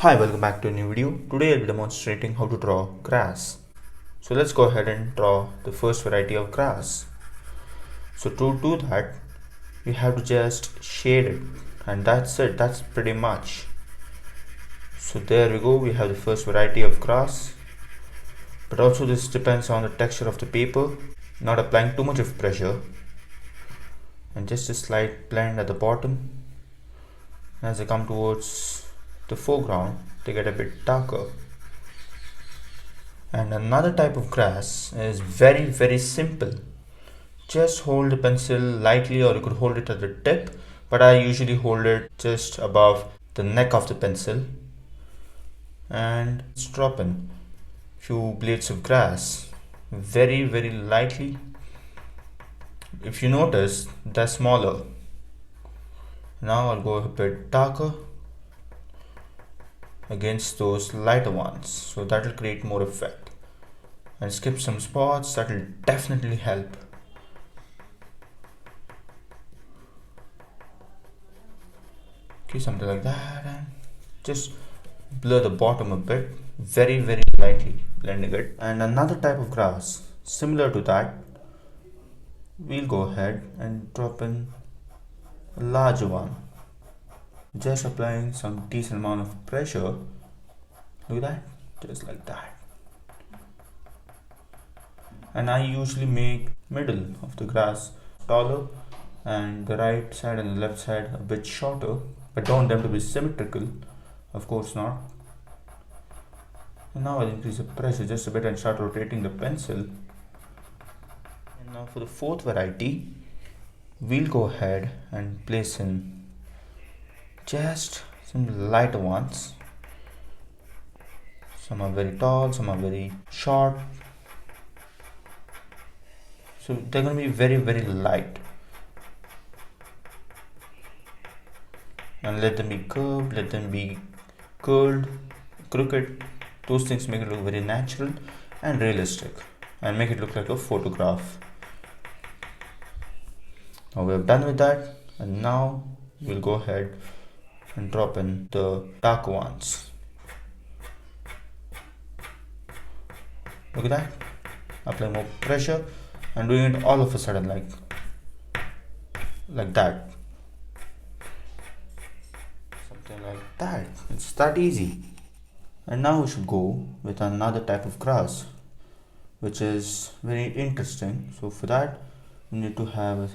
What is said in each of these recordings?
Hi, welcome back to a new video. Today I'll be demonstrating how to draw grass. So let's go ahead and draw the first variety of grass. So to do that, we have to just shade it, and that's it. That's pretty much. So there we go, we have the first variety of grass. But also this depends on the texture of the paper, not applying too much of pressure. And just a slight blend at the bottom. As I come towards the foreground, they get a bit darker. And another type of grass is very simple. Just hold the pencil lightly, or you could hold it at the tip, but I usually hold it just above the neck of the pencil and just drop in few blades of grass very lightly. If you notice, they're smaller. Now I'll go a bit darker against those lighter ones, so that will create more effect, and skip some spots. That will definitely help. Okay, something like that, and just blur the bottom a bit, very lightly blending it. And another type of grass similar to that, we'll go ahead and drop in a larger one, just applying some decent amount of pressure. Look at that, just like that. And I usually make middle of the grass taller and the right side and the left side a bit shorter, but don't want them to be symmetrical, of course not. And now I'll increase the pressure just a bit and start rotating the pencil. And now for the fourth variety, we'll go ahead and place in just some lighter ones. Some are very tall, some are very short, so they're going to be very light. And let them be curved, let them be curled, crooked. Those things make it look very natural and realistic, and make it look like a photograph. Now we're done with that, and now we'll go ahead and drop in the dark ones. Look at that, apply more pressure and doing it all of a sudden, like that, something like that. It's that easy. And now we should go with another type of grass, which is very interesting. So for that, we need to have a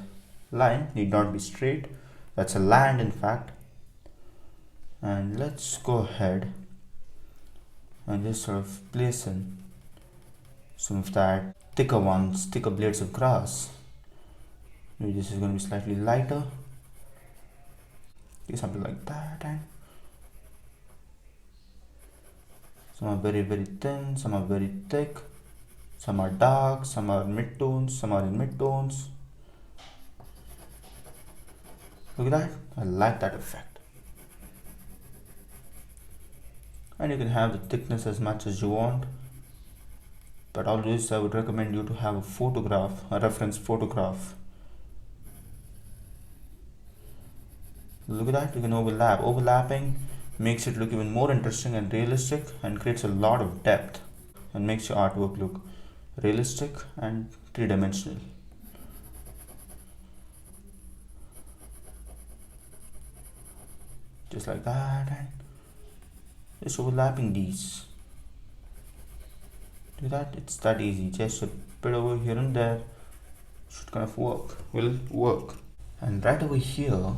line, need not be straight. That's a land, in fact. And let's go ahead and just sort of place in some of that thicker ones, thicker blades of grass. Maybe this is going to be slightly lighter. Okay, something like that. And some are very thin, some are very thick, some are dark, some are mid-tones, some are in mid-tones. Look at that, I like that effect. And you can have the thickness as much as you want, but always I would recommend you to have a photograph, a reference photograph. Look at that, you can overlap. Overlapping makes it look even more interesting and realistic, and creates a lot of depth, and makes your artwork look realistic and three-dimensional. Just like that, and just overlapping these. Do that, it's that easy. Just a bit over here and there should kind of will work. And right over here,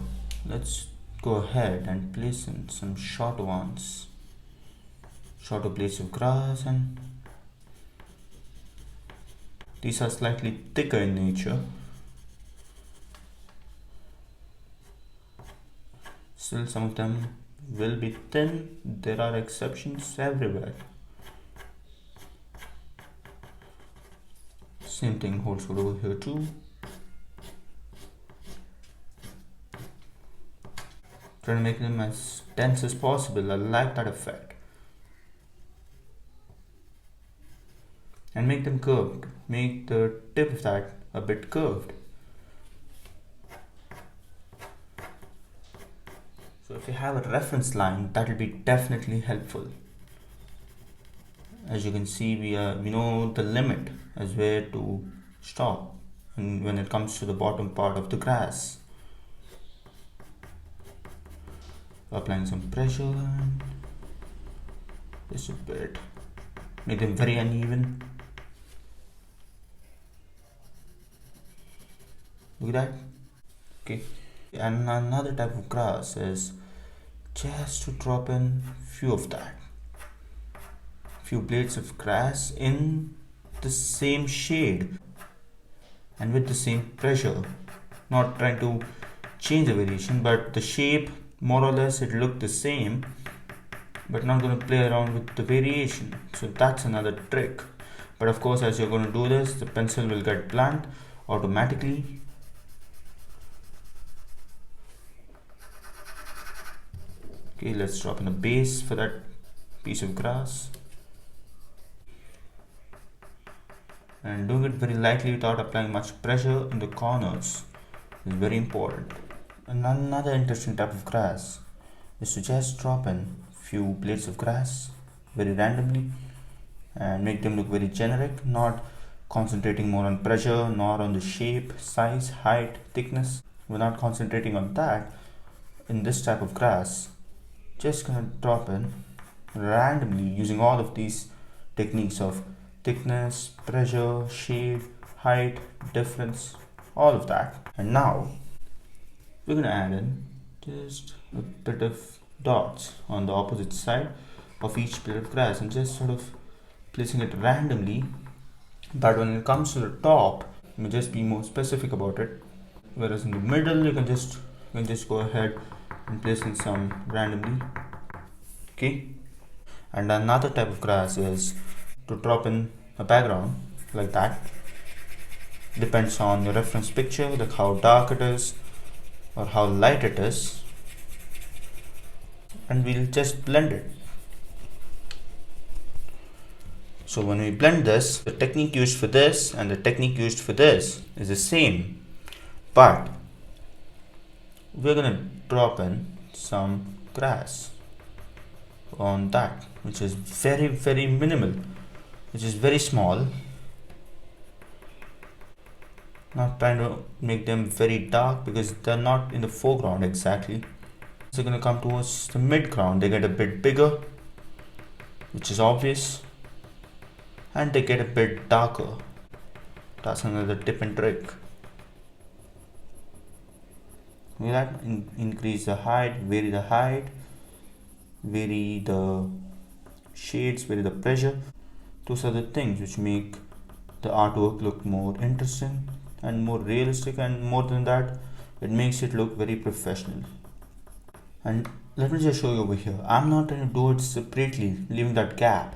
let's go ahead and place in some shorter ones, shorter blades of grass, and these are slightly thicker in nature. Still, some of them will be thin. There are exceptions everywhere. Same thing holds good over here too. Try to make them as dense as possible. I like that effect. And make them curved. Make the tip of that a bit curved. So if you have a reference line, that will be definitely helpful. As you can see, we know the limit as where to stop, and when it comes to the bottom part of the grass, applying some pressure and just a bit, make them very uneven. Look at that. Okay, and another type of grass is just to drop in few of that, few blades of grass in the same shade and with the same pressure, not trying to change the variation, but the shape more or less it looked the same, but not going to play around with the variation. So that's another trick. But of course, as you're going to do this, the pencil will get blunt automatically. Okay, let's drop in a base for that piece of grass, and doing it very lightly without applying much pressure in the corners is very important. And another interesting type of grass is to just drop in few blades of grass very randomly and make them look very generic, not concentrating more on pressure nor on the shape, size, height, thickness. We're not concentrating on that in this type of grass. Just gonna drop in randomly using all of these techniques of thickness, pressure, shape, height, difference, all of that. And now we're gonna add in just a bit of dots on the opposite side of each blade of grass and just sort of placing it randomly. But when it comes to the top, you may just be more specific about it. Whereas in the middle, you can just go ahead and place in some randomly. Okay. And another type of grass is to drop in a background like that. Depends on your reference picture, like how dark it is or how light it is, and we'll just blend it. So when we blend this, the technique used for this and the technique used for this is the same, but we're gonna drop in some grass on that, which is very minimal, which is very small. Not trying to make them very dark because they're not in the foreground exactly. So they're gonna come towards the mid ground, they get a bit bigger, which is obvious, and they get a bit darker. That's another tip and trick. With that, increase the height, vary the shades, vary the pressure. Those are the things which make the artwork look more interesting and more realistic, and more than that, it makes it look very professional. And let me just show you over here. I'm not trying to do it separately, leaving that gap.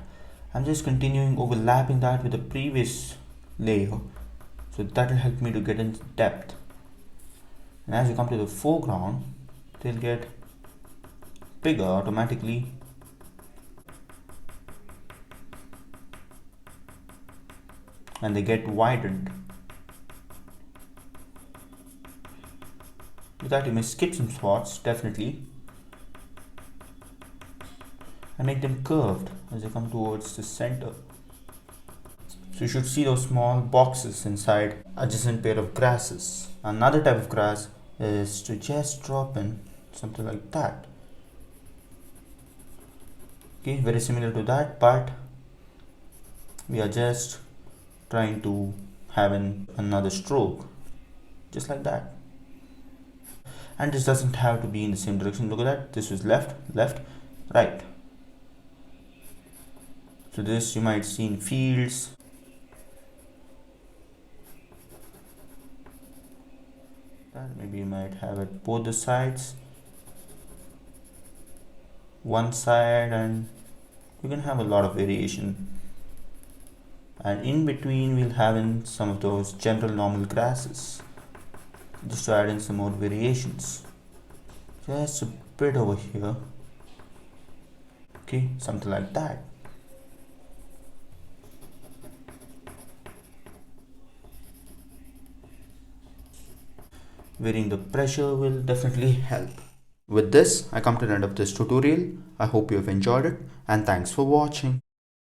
I'm just continuing overlapping that with the previous layer, so that will help me to get in depth. And as you come to the foreground, they'll get bigger automatically. And they get widened. With that, you may skip some spots, definitely, and make them curved as they come towards the center. So you should see those small boxes inside adjacent pair of grasses. Another type of grass is to just drop in something like that. Okay, very similar to that, but we are just trying to have another stroke, just like that. And this doesn't have to be in the same direction. Look at that, this was left, right. So this you might see in fields, maybe you might have it both the sides, one side, and you can have a lot of variation. And in between we'll have in some of those general normal grasses, just to add in some more variations. Just a bit over here. Okay, something like that. Varying the pressure will definitely help. With this, I come to the end of this tutorial. I hope you have enjoyed it and thanks for watching.